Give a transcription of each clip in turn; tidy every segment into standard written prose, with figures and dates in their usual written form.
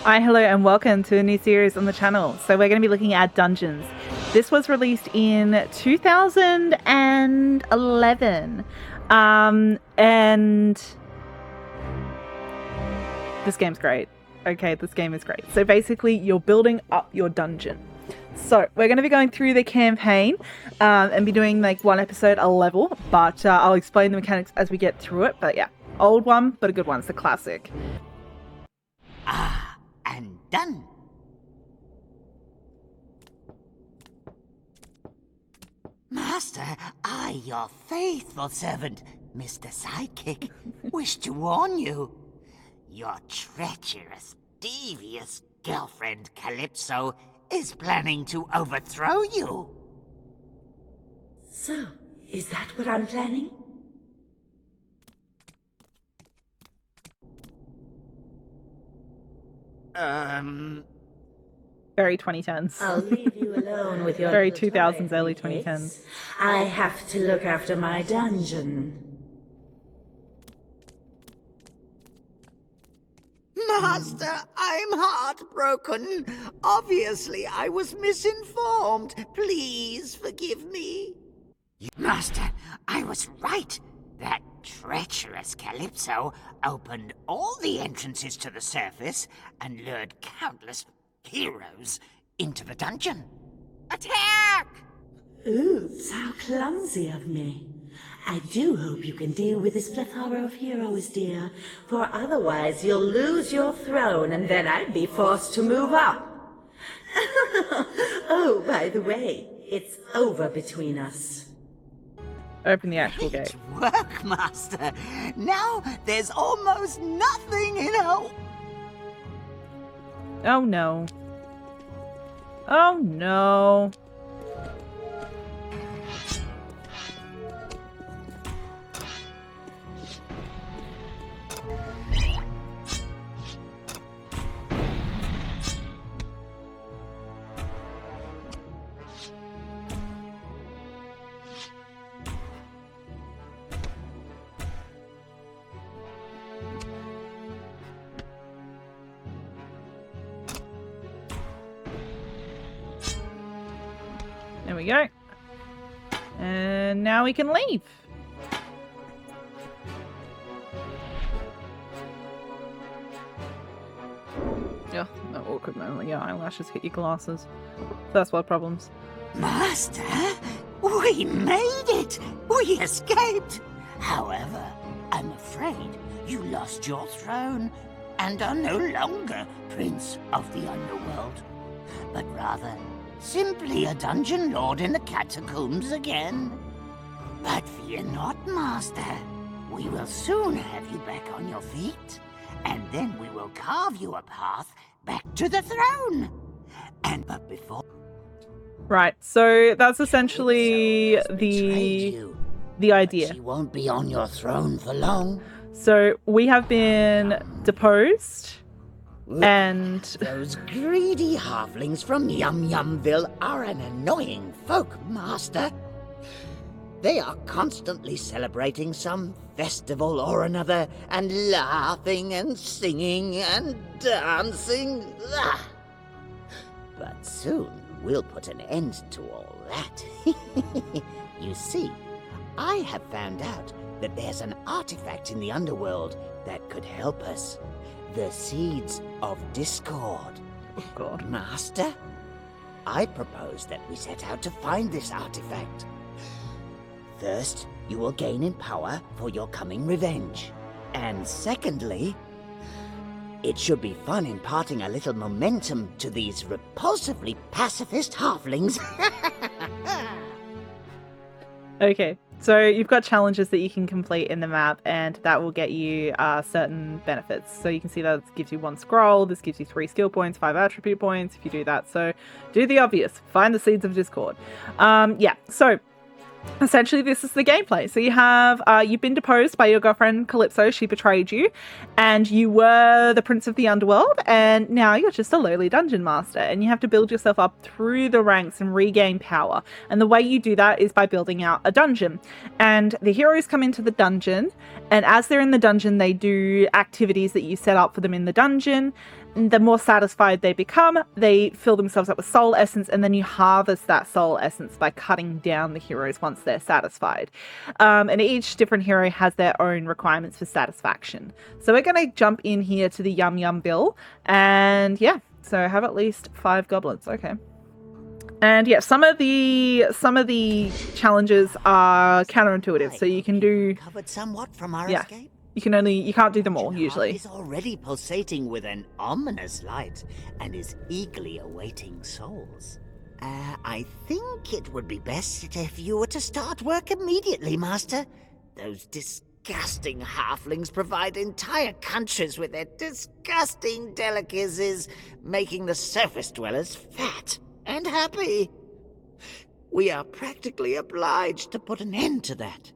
Hi, hello, and welcome to a new series on the channel. So we're going to be looking at dungeons. This was released in 2011, and this game's great. Okay, this game is great. So basically, you're building up your dungeon. So we're going to be going through the campaign and be doing like one episode a level, but I'll explain the mechanics as we get through it. But yeah, old one, but a good one. It's a classic. And done. Master, I, your faithful servant, Mr. Sidekick, wish to warn you. Your treacherous, devious girlfriend, Calypso, is planning to overthrow you. So, is that what I'm planning? Very 2010s. I'll leave you alone with your Very little 2000s, toy, early kids. 2010s. I have to look after my dungeon. Master, I'm heartbroken. Obviously, I was misinformed. Please forgive me. Master, I was right. That treacherous Calypso opened all the entrances to the surface and lured countless heroes into the dungeon. Attack! Oops, how clumsy of me. I do hope you can deal with this plethora of heroes, dear, for otherwise you'll lose your throne and then I'd be forced to move up. Oh, by the way, it's over between us. Open the actual Great gate. work, Master. Now there's almost nothing in hope. Oh no. Oh no. There we go. And now we can leave. Yeah, that awkward moment. Yeah, eyelashes hit your glasses. First world problems. Master, we made it! We escaped! However, I'm afraid you lost your throne and are no longer Prince of the Underworld, but rather simply a dungeon lord in the catacombs again. But fear not, Master. We will soon have you back on your feet, and then we will carve you a path back to the throne. But before... Right, so that's essentially Calypso has betrayed the you, idea. but she won't be on your throne for long. So we have been deposed, and Those greedy halflings from Yum Yumville are an annoying folk, Master. They are constantly celebrating some festival or another, and laughing and singing and dancing. Ah. But soon we'll put an end to all that. You see, I have found out that there's an artifact in the underworld that could help us. The Seeds of Discord. oh god. Master, I propose that we set out to find this artifact. First, you will gain in power for your coming revenge. And secondly, it should be fun imparting a little momentum to these repulsively pacifist halflings. Okay, so you've got challenges that you can complete in the map, and that will get you certain benefits. So you can see that it gives you 1 scroll, this gives you 3 skill points, 5 attribute points if you do that. So do the obvious, find the Seeds of Discord. Yeah, so essentially this is the gameplay. So you have you've been deposed by your girlfriend Calypso. She betrayed you, and you were the Prince of the Underworld, and now you're just a lowly dungeon master, and you have to build yourself up through the ranks and regain power. And the way you do that is by building out a dungeon, and the heroes come into the dungeon, and as they're in the dungeon they do activities that you set up for them in the dungeon, the more satisfied they become, they fill themselves up with soul essence, and then you harvest that soul essence by cutting down the heroes once they're satisfied. And each different hero has their own requirements for satisfaction. So we're going to jump in here to the Yum Yumville, and yeah, so have at least 5 goblins. Okay. And yeah, some of the challenges are counterintuitive, so you can do Covered somewhat from our Yeah. escape. you can't do them all Heart usually. is already pulsating with an ominous light and is eagerly awaiting souls. I think it would be best if you were to start work immediately, Master. Those disgusting halflings provide entire countries with their disgusting delicacies, making the surface dwellers fat and happy. We are practically obliged to put an end to that.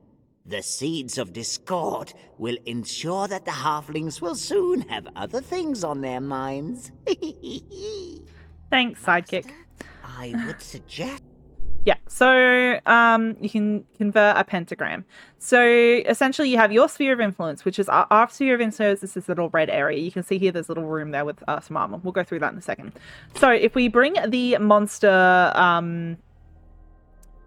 The seeds of discord will ensure that the halflings will soon have other things on their minds. Thanks, sidekick. I would suggest... Yeah, so you can convert a pentagram. So essentially you have your sphere of influence, which is our sphere of influence is this little red area. You can see here there's a little room there with some armor. We'll go through that in a second. So if we bring the monster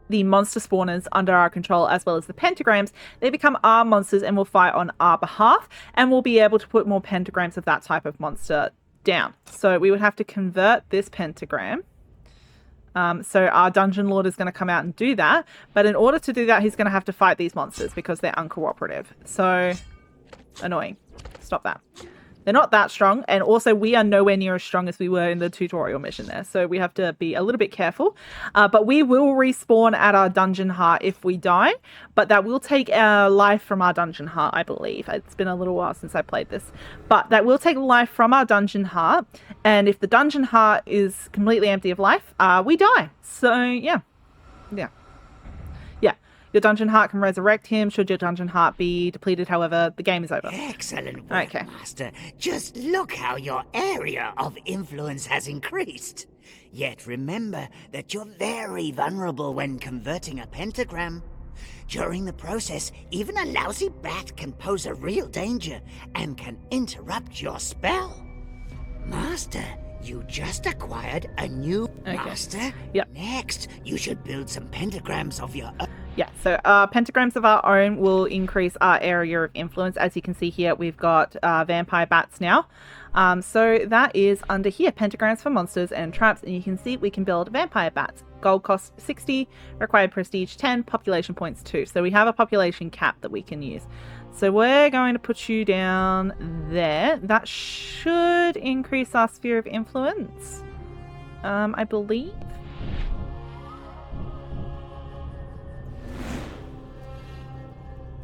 spawners under our control, as well as the pentagrams, they become our monsters and will fight on our behalf, and we'll be able to put more pentagrams of that type of monster down. So we would have to convert this pentagram. So our dungeon lord is going to come out and do that, but in order to do that, he's going to have to fight these monsters because they're uncooperative. So annoying. Stop that. They're not that strong, and also we are nowhere near as strong as we were in the tutorial mission there, so we have to be a little bit careful. But we will respawn at our dungeon heart if we die, but that will take our life from our dungeon heart, I believe. It's been a little while since I played this, but that will take life from our dungeon heart, and if the dungeon heart is completely empty of life, we die. So yeah. Your dungeon heart can resurrect him should your dungeon heart be depleted. However, the game is over. Excellent work, Okay. Master. Just look how your area of influence has increased. Yet remember that you're very vulnerable when converting a pentagram. During the process, even a lousy bat can pose a real danger and can interrupt your spell. Master, you just acquired a new master. Yep. Next, you should build some pentagrams of your own. Yeah, so pentagrams of our own will increase our area of influence. As you can see here, we've got vampire bats now. So that is under here, pentagrams for monsters and traps. And you can see we can build vampire bats. Gold cost 60, required prestige 10, population points 2. So we have a population cap that we can use. So we're going to put you down there. That should increase our sphere of influence, I believe.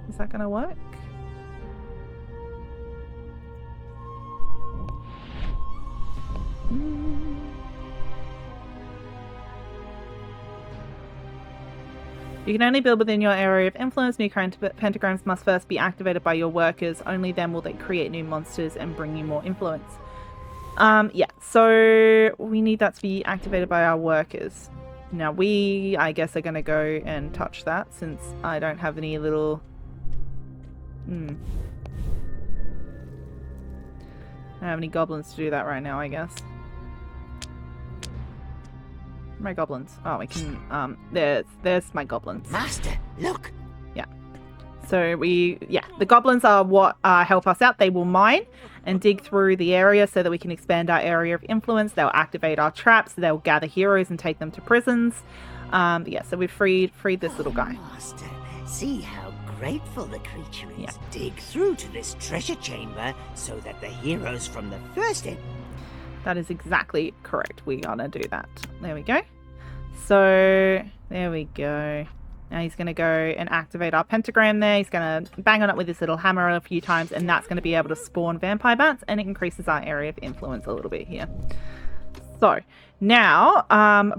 Is that going to work? You can only build within your area of influence. New current pentagrams must first be activated by your workers. Only then will they create new monsters and bring you more influence. Yeah, so we need that to be activated by our workers. Now we, I guess, are going to go and touch that since I don't have any little... I don't have any goblins to do that right now, I guess. My goblins. Oh, we can, there's my goblins. Master, look. Yeah. So the goblins are what help us out. They will mine and dig through the area so that we can expand our area of influence. They'll activate our traps. They'll gather heroes and take them to prisons. Yeah, so we've freed this little guy. Master, see how grateful the creature is. Yeah. Dig through to this treasure chamber so that the heroes from the first That is exactly correct. We're gonna do that. There we go. So there we go. Now he's gonna go and activate our pentagram there. He's gonna bang on it with this little hammer a few times, and that's gonna be able to spawn vampire bats, and it increases our area of influence a little bit here. So now,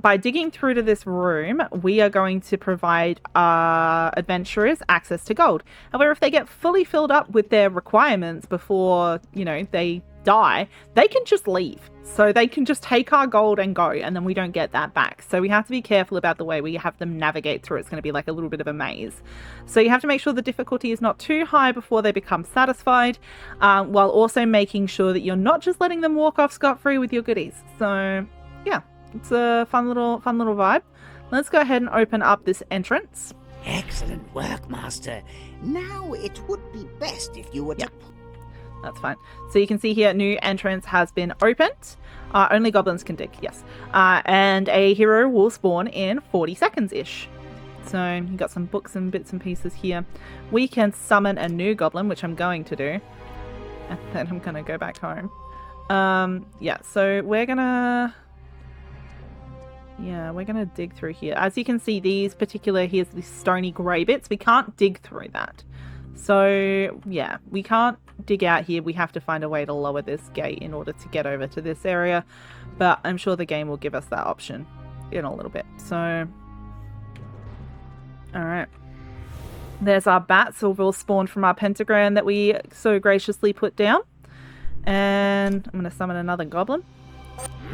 by digging through to this room, we are going to provide adventurers access to gold. However, if they get fully filled up with their requirements before, they die, they can just leave. So they can just take our gold and go, and then we don't get that back. So we have to be careful about the way we have them navigate through. It's going to be like a little bit of a maze. So you have to make sure the difficulty is not too high before they become satisfied, while also making sure that you're not just letting them walk off scot-free with your goodies. So yeah, it's a fun little vibe. Let's go ahead and open up this entrance. Excellent work, Master. Now it would be best if you were to... That's fine. So you can see here, new entrance has been opened. Only goblins can dig, yes. And a hero will spawn in 40 seconds-ish. So you got some books and bits and pieces here. We can summon a new goblin, which I'm going to do. And then I'm going to go back home. Yeah, so we're going to... Yeah, we're going to dig through here. As you can see, here's these stony grey bits. We can't dig through that. So, yeah, we can't dig out here. We have to find a way to lower this gate in order to get over to this area. But I'm sure the game will give us that option in a little bit. So, alright. There's our bats, all spawned from our pentagram that we so graciously put down. And I'm going to summon another goblin.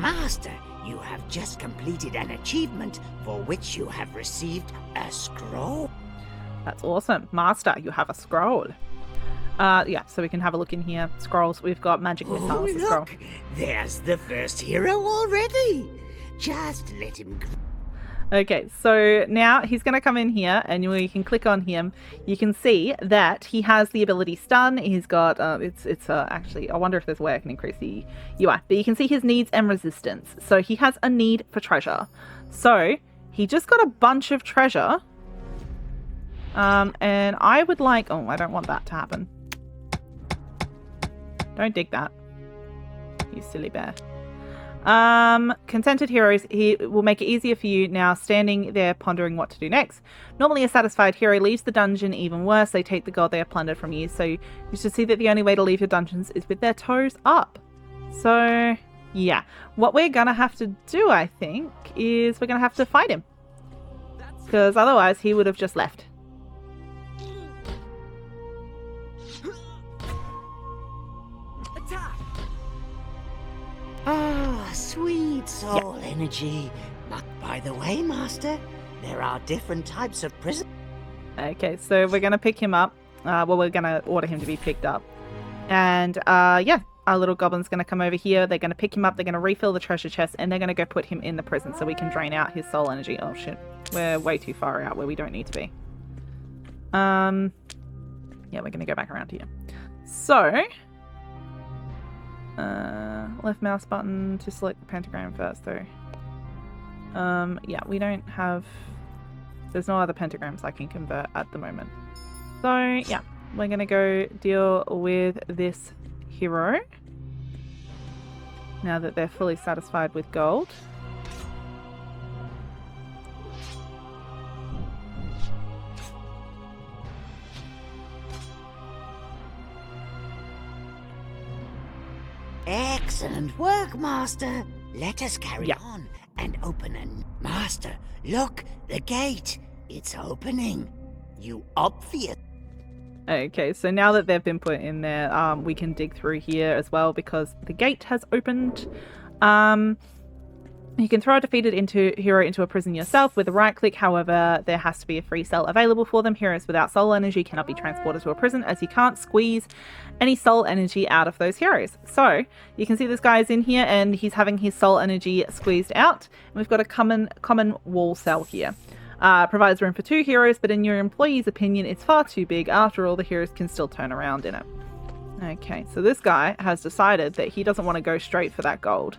Master, you have just completed an achievement for which you have received a scroll. That's awesome. Master, you have a scroll. Yeah, so we can have a look in here. Scrolls, we've got magic missiles. Oh, look! There's the first hero already. Just let him... Okay, so now he's going to come in here, and we can click on him. You can see that he has the ability stun. He's got, actually, I wonder if there's a way I can increase the UI. But you can see his needs and resistance. So he has a need for treasure. So he just got a bunch of treasure. And I would like... Oh, I don't want that to happen. Don't dig that, you silly bear. Contented heroes, he will make it easier for you now, standing there pondering what to do next. Normally a satisfied hero leaves the dungeon. Even worse, they take the gold they have plundered from you. So you should see that the only way to leave your dungeons is with their toes up. So yeah, what we're gonna have to do, I think, is we're gonna have to fight him, because otherwise he would have just left. Ah, sweet soul energy. But by the way, Master, there are different types of prison. Okay, so we're going to pick him up. Well, we're going to order him to be picked up. And, yeah, our little goblin's going to come over here. They're going to pick him up. They're going to refill the treasure chest. And they're going to go put him in the prison so we can drain out his soul energy. Oh, shit. We're way too far out where we don't need to be. Yeah, we're going to go back around here. So... left mouse button to select the pentagram first, though. Yeah, we don't have... There's no other pentagrams I can convert at the moment. So, yeah, we're gonna go deal with this hero. Now that they're fully satisfied with gold. Excellent work, Master. Let us carry on and open a... Master, look, the gate. It's opening. You obvious... Okay, so now that they've been put in there, we can dig through here as well because the gate has opened. You can throw a defeated hero into a prison yourself with a right click. However, there has to be a free cell available for them. Heroes without soul energy cannot be transported to a prison, as you can't squeeze any soul energy out of those heroes. So you can see this guy is in here and he's having his soul energy squeezed out. And we've got a common wall cell here. Provides room for 2 heroes, but in your employee's opinion, it's far too big. After all, the heroes can still turn around in it. Okay, so this guy has decided that he doesn't want to go straight for that gold.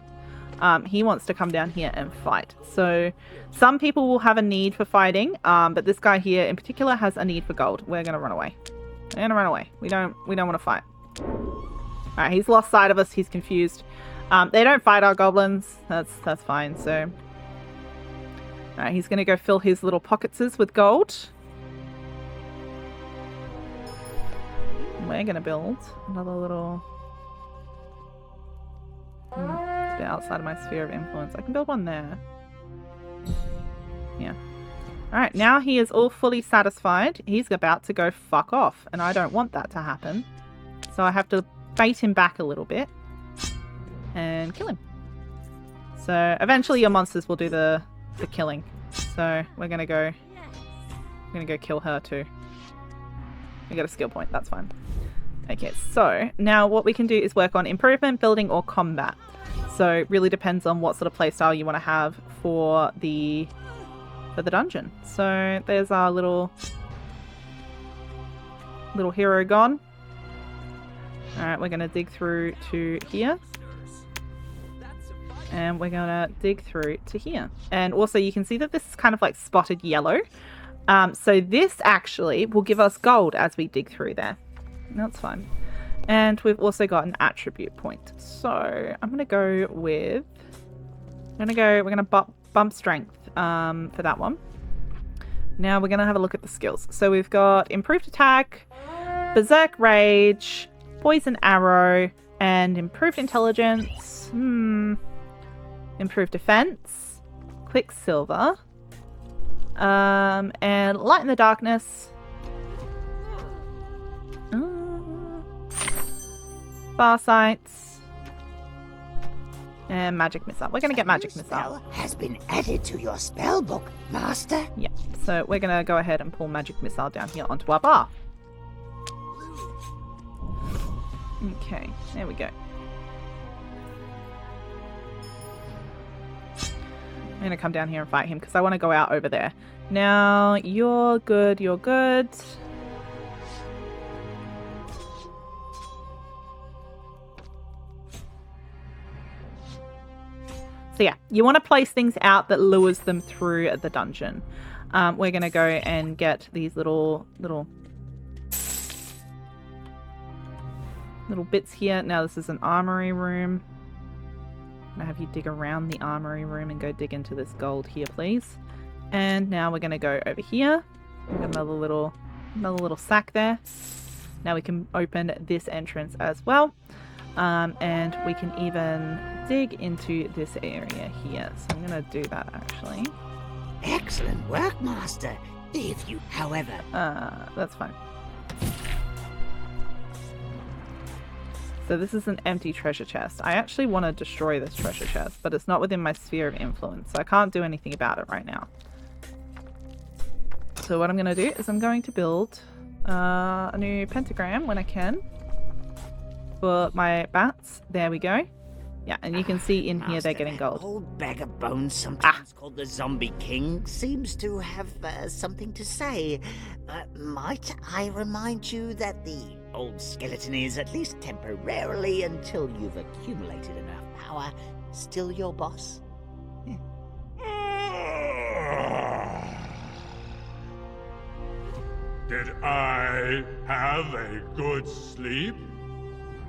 He wants to come down here and fight. So some people will have a need for fighting, but this guy here in particular has a need for gold. We're going to run away. We're going to run away. We don't want to fight. Alright, he's lost sight of us. He's confused. They don't fight our goblins. That's fine. So alright, he's going to go fill his little pocketses with gold. We're going to build another little... It's a bit outside of my sphere of influence. I can build one there. Yeah. Alright, now he is all fully satisfied. He's about to go fuck off, and I don't want that to happen. So I have to bait him back a little bit. and kill him. So eventually your monsters will do the killing. So we're gonna go kill her too. We got a skill point, that's fine. Okay, so now what we can do is work on improvement, building, or combat. So it really depends on what sort of playstyle you want to have for the dungeon. So there's our little hero gone. Alright, we're gonna dig through to here. And we're gonna dig through to here. And also you can see that this is kind of like spotted yellow. So this actually will give us gold as we dig through there. That's fine. And we've also got an attribute point. So I'm gonna go with we're gonna bump strength for that one. Now we're gonna have a look at the skills. So we've got improved attack, berserk rage, poison arrow, and improved intelligence. Improved defense, quicksilver, and light in the darkness, farsights, and magic missile. We're gonna get magic missile. Spell has been added to your spell book, Master. Yeah, so we're gonna go ahead and pull magic missile down here onto our bar. Okay, there we go. I'm going to come down here and fight him because I want to go out over there. Now, you're good, you're good. So yeah, you want to place things out that lures them through the dungeon. We're going to go and get these little bits here. Now this is an armory room. I'm going to have you dig around the armory room and go dig into this gold here, please. And now we're going to go over here. We've got another little sack there. Now we can open this entrance as well. And we can even dig into this area here. So I'm going to do that actually. Excellent work, Master. If you, however... That's fine. So this is an empty treasure chest. I actually want to destroy this treasure chest, but it's not within my sphere of influence, so I can't do anything about it right now. So what I'm going to do is I'm going to build a new pentagram when I can for my bats. There we go. Yeah, and you can see in here they're getting gold. Old bag of bones, sometimes called the Zombie King, seems to have something to say. Might I remind you that the old skeleton is, at least temporarily, until you've accumulated enough power, still your boss? Did I have a good sleep?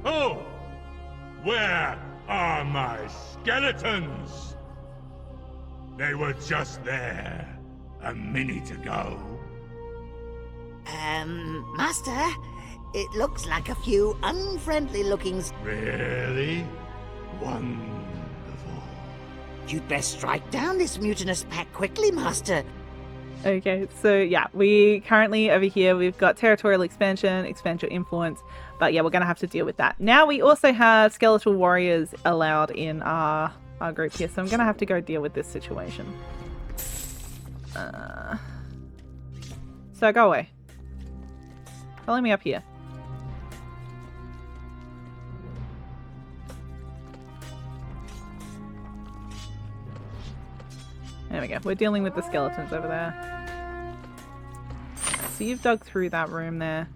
Oh! Where are my skeletons? They were just there a minute ago. Master, it looks like a few unfriendly-looking... Really? Wonderful. You'd best strike down this mutinous pack quickly, Master. Okay, so yeah, we currently over here, we've got territorial expansion, expand your influence, but yeah, we're going to have to deal with that. Now we also have skeletal warriors allowed in our group here, so I'm going to have to go deal with this situation. So go away. Follow me up here. There we go. We're dealing with the skeletons over there. So you've dug through that room there.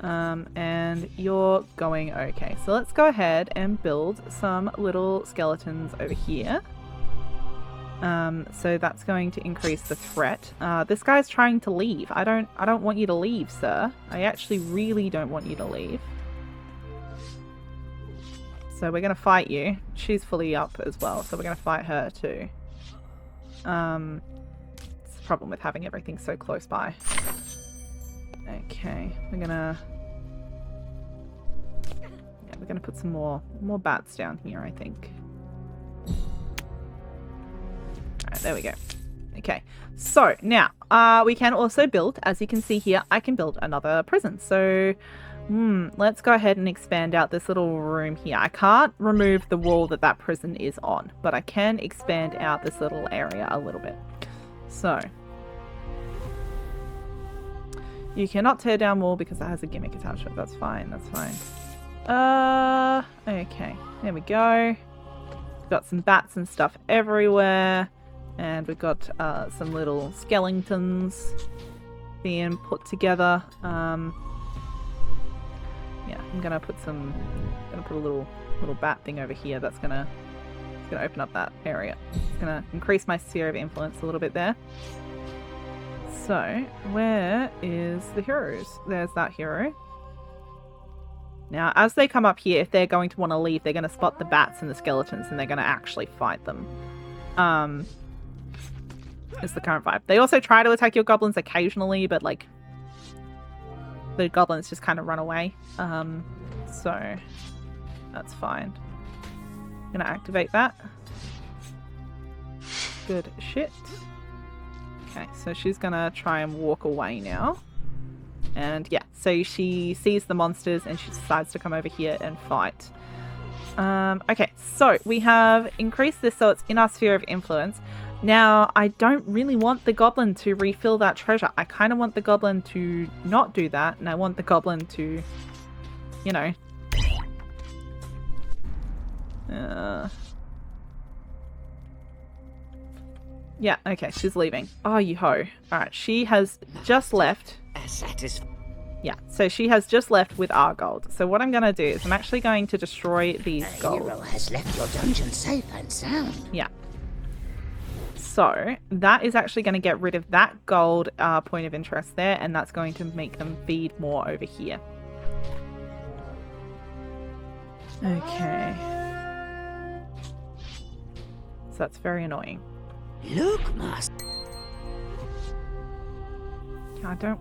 And you're going okay. So let's go ahead and build some little skeletons over here. So that's going to increase the threat. This guy's trying to leave. I don't want you to leave, sir. I actually really don't want you to leave. So we're going to fight you. She's fully up as well, so we're going to fight her too. It's the problem with having everything so close by. Okay, we're gonna put some more bats down here, I think. Alright, there we go. Okay, so now we can also build, as you can see here, I can build another prison. So Let's go ahead and expand out this little room here. I can't remove the wall that prison is on, but I can expand out this little area a little bit. So, you cannot tear down wall because it has a gimmick attached to it. That's fine, that's fine. Okay, there we go. We've got some bats and stuff everywhere. And we've got some little skeletons being put together. Yeah, I'm gonna put a little bat thing over here. That's gonna open up that area. It's gonna increase my sphere of influence a little bit there. So, where is the heroes? There's that hero. Now, as they come up here, if they're going to want to leave, they're going to spot the bats and the skeletons, and they're going to actually fight them. Is the current vibe. They also try to attack your goblins occasionally, but like the goblins just kind of run away. So that's fine. I'm gonna activate that. Good shit. Okay, so she's gonna try and walk away now. And yeah, so she sees the monsters and she decides to come over here and fight. Okay, so we have increased this so it's in our sphere of influence. Now, I don't really want the goblin to refill that treasure. I kind of want the goblin to not do that, and I want the goblin to, you know... Yeah, okay, she's leaving. Oh, you ho. Alright, she has just left. Yeah, so she has just left with our gold. So what I'm going to do is I'm actually going to destroy these gold. The hero has left your dungeon safe and sound. Yeah. So that is actually going to get rid of that gold point of interest there, and that's going to make them feed more over here. Okay. So that's very annoying. Look, Master. I don't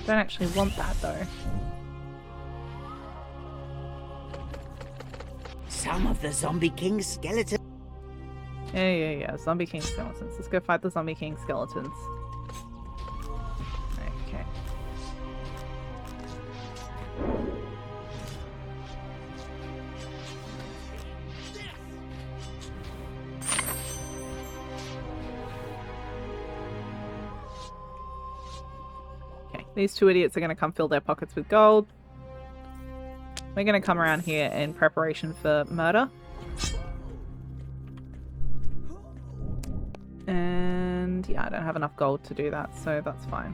actually want that though. Some of the Zombie King's skeletons. Yeah. Zombie King skeletons. Let's go fight the Zombie King skeletons. Okay. Okay, these two idiots are going to come fill their pockets with gold. We're going to come around here in preparation for murder. And yeah, I don't have enough gold to do that, so that's fine.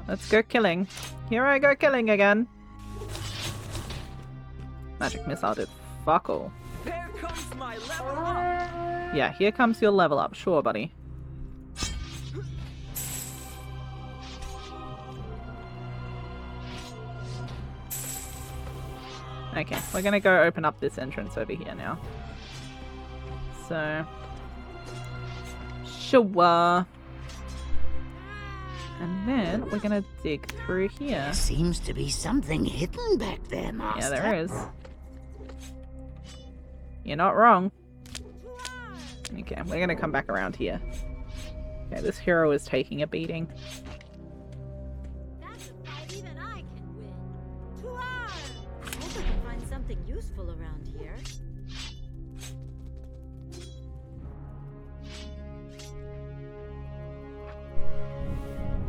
Let's go killing. Here I go killing again. Magic missile did fuck all. Here comes my level up. Yeah, here comes your level up. Sure, buddy. Okay, we're gonna go open up this entrance over here now. So, sure. And then we're gonna dig through here. There seems to be something hidden back there, Master. Yeah, there is. You're not wrong. Okay, we're gonna come back around here. Okay, this hero is taking a beating. That's a fight even I can win. I hope I can find something useful around here.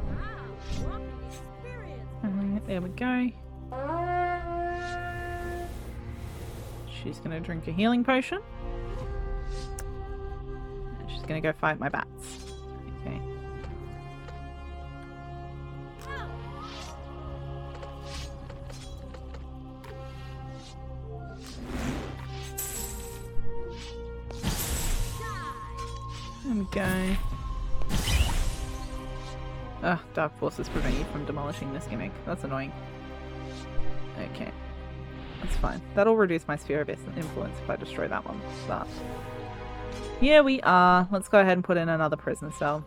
Wow, walking experience. Alright, there we go. She's gonna drink a healing potion. And she's gonna go fight my bats. Okay. There we go. Ugh, Dark Forces prevent you from demolishing this gimmick. That's annoying. Okay. That's fine. That'll reduce my sphere of influence if I destroy that one. But here we are. Let's go ahead and put in another prison cell.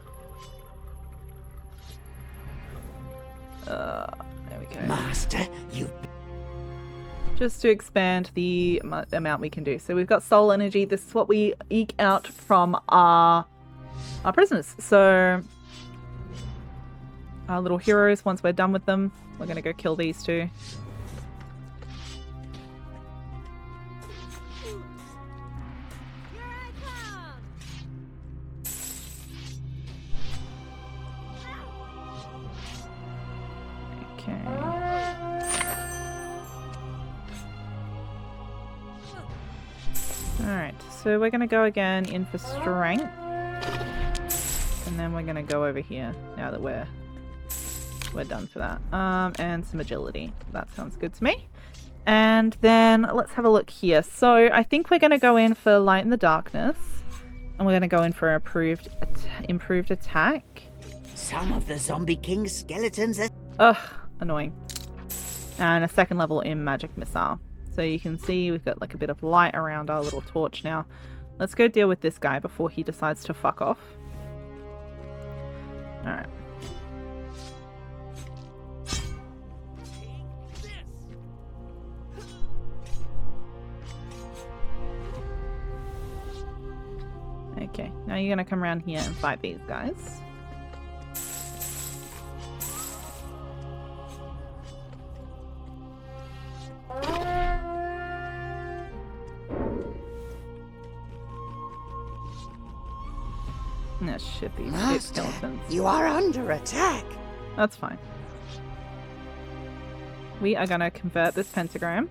There we go. Master, you... Just to expand the amount we can do. So we've got soul energy. This is what we eke out from our prisoners. So our little heroes. Once we're done with them, we're going to go kill these two. Here I come! Okay. Alright, so we're going to go again in for strength. And then we're going to go over here now that we're done for that. And some agility. That sounds good to me. And then let's have a look here. So I think we're going to go in for light in the darkness. And we're going to go in for improved attack. Some of the Zombie King's skeletons are... Ugh, annoying. And a second level in magic missile. So you can see we've got like a bit of light around our little torch now. Let's go deal with this guy before he decides to fuck off. Alright. Okay, now you're gonna come around here and fight these guys. Oh shit, these Master, skeletons. you are under attack. That's fine. We are gonna convert this pentagram.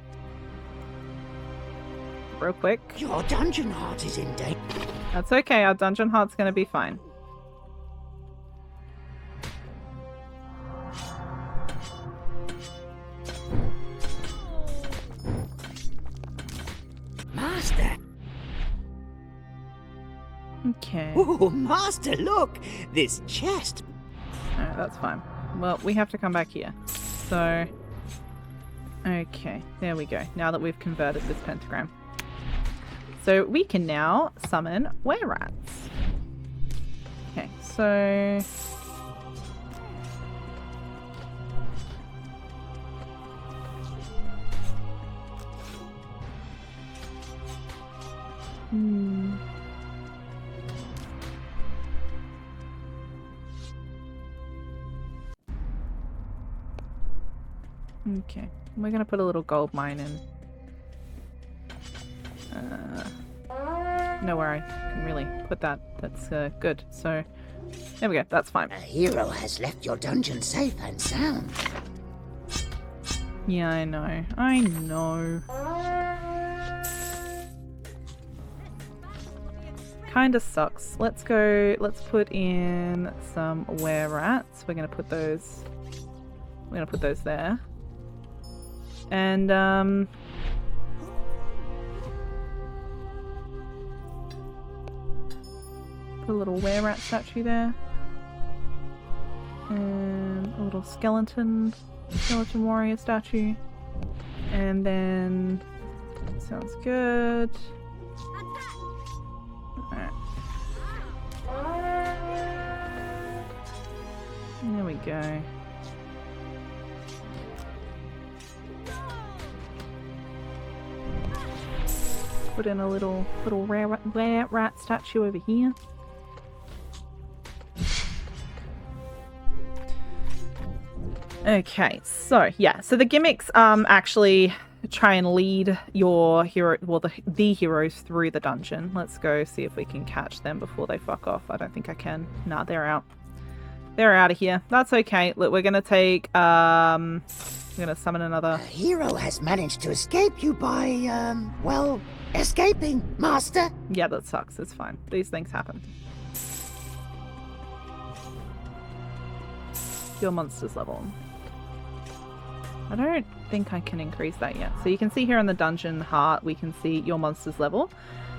Real quick. Your dungeon heart is in danger. That's okay, our dungeon heart's gonna be fine. Master. Okay. Oh, Master, look! This chest. Alright, that's fine. Well, we have to come back here. So... Okay, there we go. Now that we've converted this pentagram. So we can now summon were-rats. Okay, so... Okay, we're gonna put a little gold mine in. Nowhere I can really put that. That's good. So, there we go. That's fine. A hero has left your dungeon safe and sound. Yeah, I know. I know. Kinda sucks. Let's go. Let's put in some were-rats. We're gonna put those. We're gonna put those there. And put a little were-rat statue there. And a little skeleton warrior statue. And then sounds good. Alright. There we go. Put in a little were-rat statue over here. Okay, so yeah, so the gimmicks actually try and lead your hero, well, the heroes through the dungeon. Let's go see if we can catch them before they fuck off. I don't think I can. Nah, they're out. They're out of here. That's okay. Look, we're gonna take we're gonna summon another. A hero has managed to escape you by well, escaping, Master. Yeah, that sucks. It's fine. These things happen. Your monster's level. I don't think I can increase that yet. So you can see here in the dungeon heart, we can see your monster's level.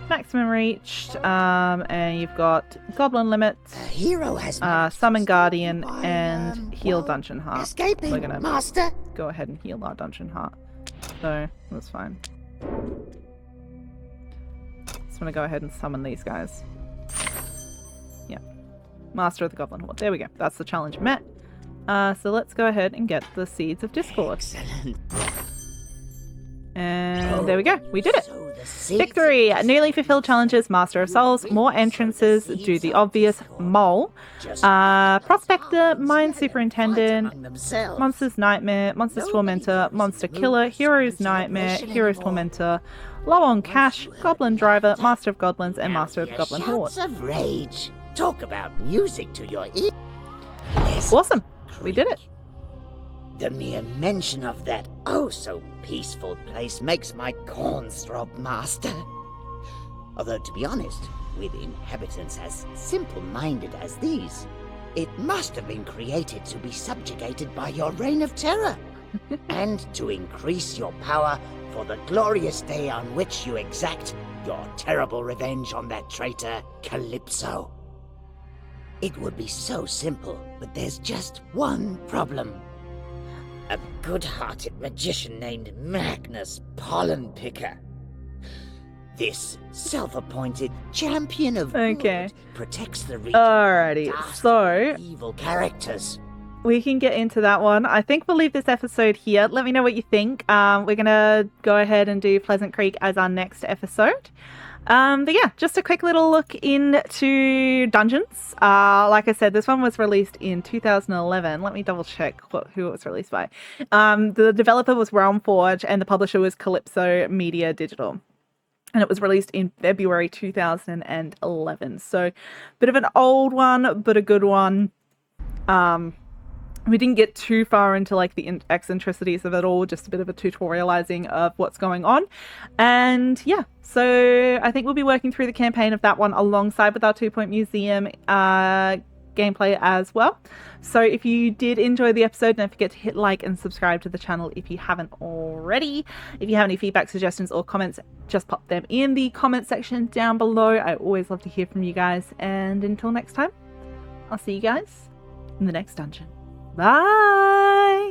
Maximum reached, and you've got Goblin Limit, A hero has Summon Guardian, by, and Heal well, Dungeon Heart. escaping, We're gonna Master. go ahead and heal our Dungeon Heart. So, that's fine. Just want to go ahead and summon these guys. Yeah. Master of the Goblin Horde. There we go. That's the challenge met. So let's go ahead and get the Seeds of Discord. Excellent. And there we go. We did it. So the seeds Victory! of Newly fulfilled challenges, Master of Souls, more entrances, do the obvious, Mole, just Prospector, fight Mine Superintendent, among themselves. Monster's Nightmare, Monster's Tormentor, Monster Killer, Hero's Nightmare, Hero's Tormentor, Low on Cash, Goblin Driver, Master of Goblins, and Now Master of your Goblin Horde. shouts of rage. Talk about music to your ear. Less Awesome! We did it. The mere mention of that oh-so peaceful place makes my corns throb, Master. Although, to be honest, with inhabitants as simple-minded as these, it must have been created to be subjugated by your reign of terror, and to increase your power for the glorious day on which you exact your terrible revenge on that traitor, Calypso. It would be so simple, but there's just one problem. A good-hearted magician named Magnus Pollenpicker. This self-appointed champion of Okay. good protects the region Alrighty, from so evil characters. we can get into that one. I think we'll leave this episode here. Let me know what you think. We're gonna go ahead and do Pleasant Creek as our next episode. But yeah, just a quick little look into dungeons. Like I said, this one was released in 2011. Let me double check who it was released by. The developer was Realm Forge and the publisher was Calypso Media Digital. And it was released in February 2011. So, bit of an old one, but a good one. We didn't get too far into like the eccentricities of it all, just a bit of a tutorializing of what's going on. And yeah, so I think we'll be working through the campaign of that one alongside with our 2 Point Museum gameplay as well. So if you did enjoy the episode, don't forget to hit like and subscribe to the channel if you haven't already. If you have any feedback, suggestions or comments, just pop them in the comment section down below. I always love to hear from you guys. And until next time, I'll see you guys in the next dungeon. Bye!